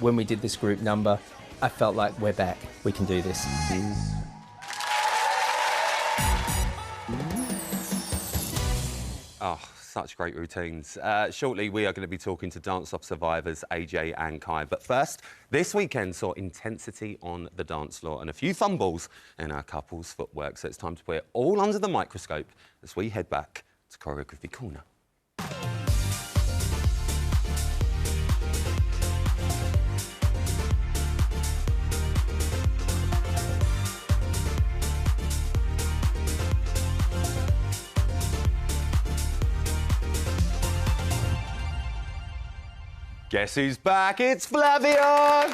when we did this group number, I felt like we're back. We can do this. Oh, such great routines. Shortly, we are going to be talking to dance-off survivors AJ and Kai. But first, this weekend saw intensity on the dance floor and a few fumbles in our couples' footwork. So it's time to put it all under the microscope as we head back to Choreography Corner. Guess who's back? It's Flavia!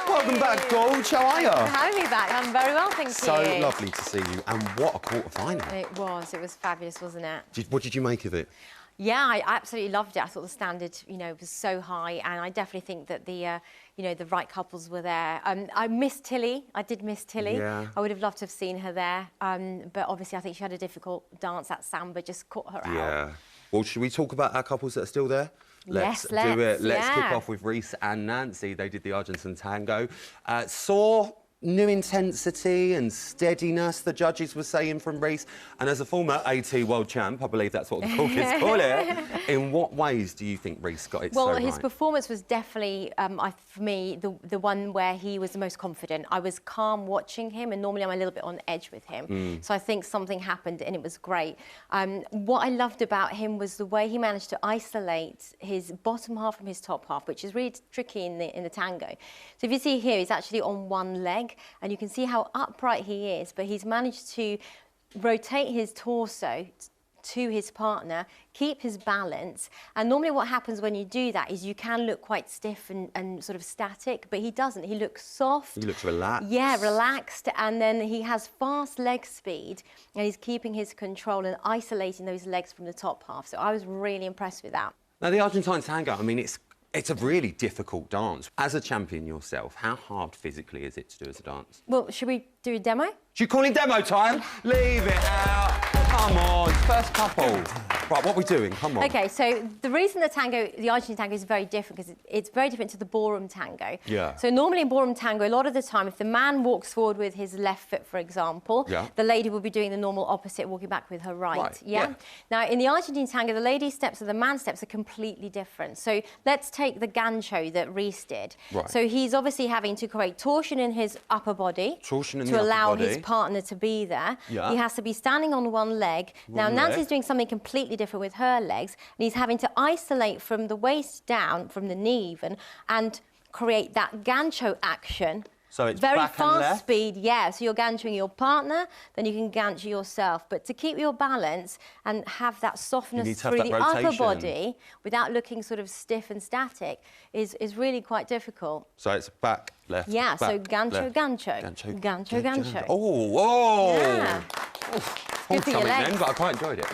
Welcome back, Gold. How are you? Having me back. I'm very well, thank you. So lovely to see you. And what a quarter-final. It was fabulous, wasn't it? What did you make of it? Yeah, I absolutely loved it. I thought the standard, was so high, and I definitely think that the, the right couples were there. I missed Tilly. I did miss Tilly. Yeah. I would have loved to have seen her there, but obviously I think she had a difficult dance. That samba just caught her out. Yeah. Well, should we talk about our couples that are still there? Let's do it. Let's yeah. kick off with Reese and Nancy. They did the Argentine tango. Saw new intensity and steadiness, the judges were saying from Reese. And as a former AT world champ, I believe that's what the caucus call it. In what ways do you think Reese got it so right? Well, his performance was definitely, for me, the one where he was the most confident. I was calm watching him, and normally I'm a little bit on edge with him. So I think something happened, and it was great. What I loved about him was the way he managed to isolate his bottom half from his top half, which is really tricky in the tango. So if you see here, he's actually on one leg, and you can see how upright he is, but he's managed to rotate his torso to his partner, keep his balance. And normally what happens when you do that is you can look quite stiff and sort of static, but he doesn't. He looks soft. He looks relaxed. Yeah, relaxed. And then he has fast leg speed, and he's keeping his control and isolating those legs from the top half. So I was really impressed with that. Now, the Argentine tango, I mean, it's a really difficult dance. As a champion yourself, how hard physically is it to do as a dance? Well, should we do a demo? Should you call it demo time? Leave it out. Come on, first couple. Right, what are we doing? Come on. OK, so the reason the Argentine tango is very different, because it's very different to the ballroom tango. Yeah. So normally in ballroom tango, a lot of the time, if the man walks forward with his left foot, for example, yeah, the lady will be doing the normal opposite, walking back with her right. Yeah? Now, in the Argentine tango, the lady's steps and the man's steps are completely different. So let's take the gancho that Reese did. Right. So he's obviously having to create torsion in his upper body to allow his partner to be there. Yeah. He has to be standing on one leg. Now, Nancy's doing something completely different with her legs, and he's having to isolate from the waist down, from the knee even, and create that gancho action. So it's very back and fast left? speed, yeah. So you're ganchoing your partner, then you can gancho yourself. But to keep your balance and have that softness through the upper body without looking sort of stiff and static is really quite difficult. So it's back, left, yeah, back, so gancho, left. gancho, Gancho, gancho, gancho. Oh, whoa! Yeah. Good for your legs. Then, but I quite enjoyed it.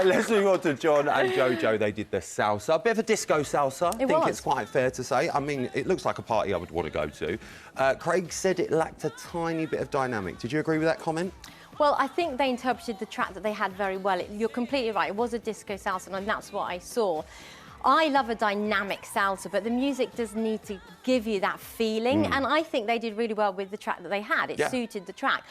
Let's move on to John and Jojo. They did the salsa. A bit of a disco salsa. I think it's quite fair to say. I mean, it looks like a party I would want to go to. Craig said it lacked a tiny bit of dynamic. Did you agree with that comment? Well, I think they interpreted the track that they had very well. You're completely right. It was a disco salsa, and that's what I saw. I love a dynamic salsa, but the music does need to give you that feeling. And I think they did really well with the track that they had. It suited the track.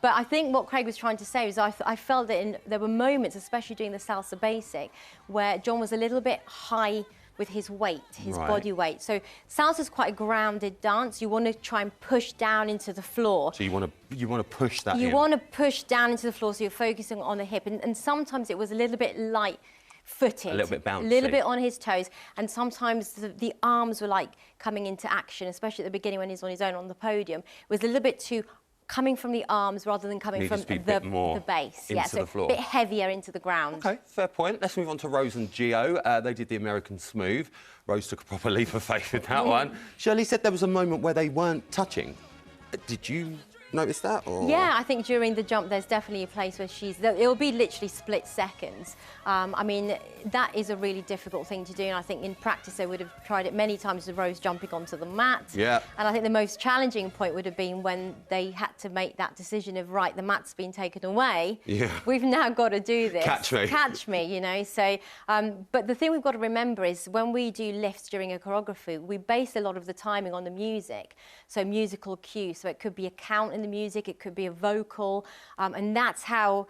But I think what Craig was trying to say was I felt that there were moments, especially doing the salsa basic, where John was a little bit high with his weight, his body weight. So salsa's quite a grounded dance. You want to try and push down into the floor. So you want to push that in? You want to push down into the floor, so you're focusing on the hip. And sometimes it was a little bit light-footed. A little bit bouncy. A little bit on his toes. And sometimes the arms were like coming into action, especially at the beginning when he's on his own on the podium. It was a little bit too coming from the arms rather than coming from the base. Into the floor. A bit heavier into the ground. OK, fair point. Let's move on to Rose and Gio. They did the American Smooth. Rose took a proper leap of faith with that one. Shirley said there was a moment where they weren't touching. Did you notice that? Or? Yeah, I think during the jump, there's definitely a place where it'll be literally split seconds. I mean, that is a really difficult thing to do, and I think in practice they would have tried it many times with Rose jumping onto the mat. Yeah. And I think the most challenging point would have been when they had to make that decision of, right, the mat's been taken away. Yeah. We've now got to do this. Catch me. Catch me, you know. So, but the thing we've got to remember is when we do lifts during a choreography, we base a lot of the timing on the music. So musical cues. So it could be a count in the music, it could be a vocal, and that's how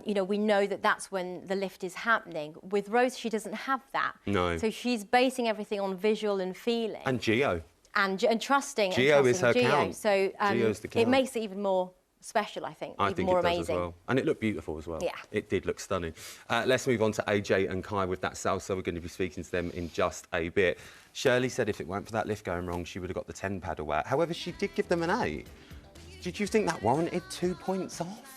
you know, we know that that's when the lift is happening. With Rose, she doesn't have that. No. So she's basing everything on visual and feeling. And Geo. And trusting. Geo is her Geo. count. So Geo's the count. it makes it even more special, I think. I even think more it does amazing. as well. And it looked beautiful as well. Yeah. It did look stunning. Let's move on to AJ and Kai with that salsa. We're going to be speaking to them in just a bit. Shirley said if it weren't for that lift going wrong, she would have got the 10 paddle out. However, she did give them an 8. Did you think that warranted 2 points off?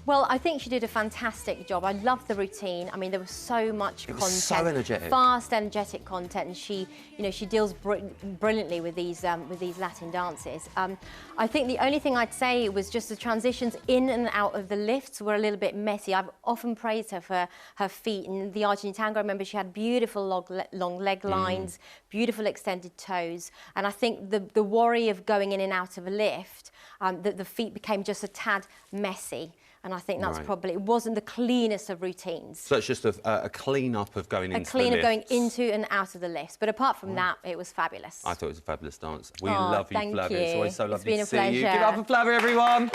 Well, I think she did a fantastic job. I loved the routine. I mean, there was so much content. Was so energetic. Fast, energetic content, and she, you know, she deals brilliantly with these Latin dances. I think the only thing I'd say was just the transitions in and out of the lifts were a little bit messy. I've often praised her for her feet. In the Argentine tango, I remember she had beautiful long leg lines, beautiful extended toes, and I think the worry of going in and out of a lift, that the feet became just a tad messy. And I think that's probably, it wasn't the cleanest of routines. So it's just a clean-up of going into the lifts. A clean-up going into and out of the lifts. But apart from that, it was fabulous. I thought it was a fabulous dance. We love you, thank Flavia. you. It's always so lovely to It's see been a you. pleasure. Give it up for Flavia, everyone.